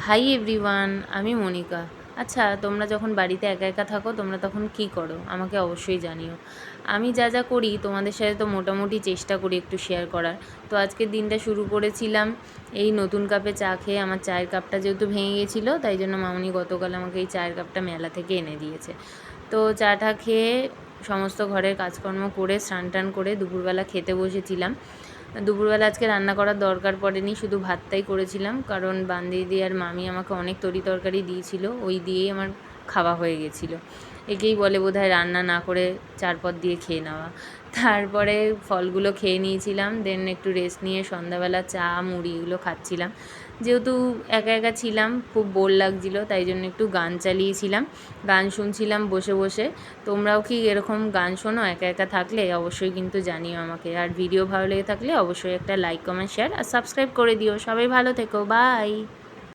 Hi everyone, আমি মনিকা। আচ্ছা, তোমরা যখন বাড়িতে একা একা থাকো তোমরা তখন কী করো আমাকে অবশ্যই জানিও। আমি যা যা করি তোমাদের সাথে তো মোটামুটি চেষ্টা করি একটু শেয়ার করার। তো আজকের দিনটা শুরু করেছিলাম এই নতুন কাপে চা খেয়ে। আমার চায়ের কাপটা যেহেতু ভেঙে গেছিলো তাই জন্য মামনি গতকাল আমাকে এই চায়ের কাপটা মেলা থেকে এনে দিয়েছে। তো চাটা খেয়ে সমস্ত ঘরের কাজকর্ম করে স্নান টান করে দুপুরবেলা খেতে বসেছিলাম। দুপুরবেলা আজকে রান্না করার দরকার পড়েনি, শুধু ভাতটাই করেছিলাম, কারণ বান্দিদি আর মামি আমাকে অনেক তরি তরকারি দিয়েছিল, ওই দিয়েই আমার খাওয়া হয়ে গেছিলো। একেই বলে বোধহয় রান্না না করে চারপদ দিয়ে খেয়ে নেওয়া। তারপরে ফলগুলো খেয়ে নিয়েছিলাম, দেন একটু রেস্ট নিয়ে সন্ধ্যাবেলা চা মুড়ি এগুলো খাচ্ছিলাম। যেহেতু একা একা ছিলাম, খুব বোর লাগছিলো, তাই জন্য একটু গান চালিয়েছিলাম, গান শুনছিলাম বসে বসে। তোমরাও কি এরকম গান শোনো একা একা থাকলে? অবশ্যই কিন্তু জানিও আমাকে। আর ভিডিও ভালো লেগে থাকলে অবশ্যই একটা লাইক কমেন্ট শেয়ার আর সাবস্ক্রাইব করে দিও। সবাই ভালো থেকো, বাই।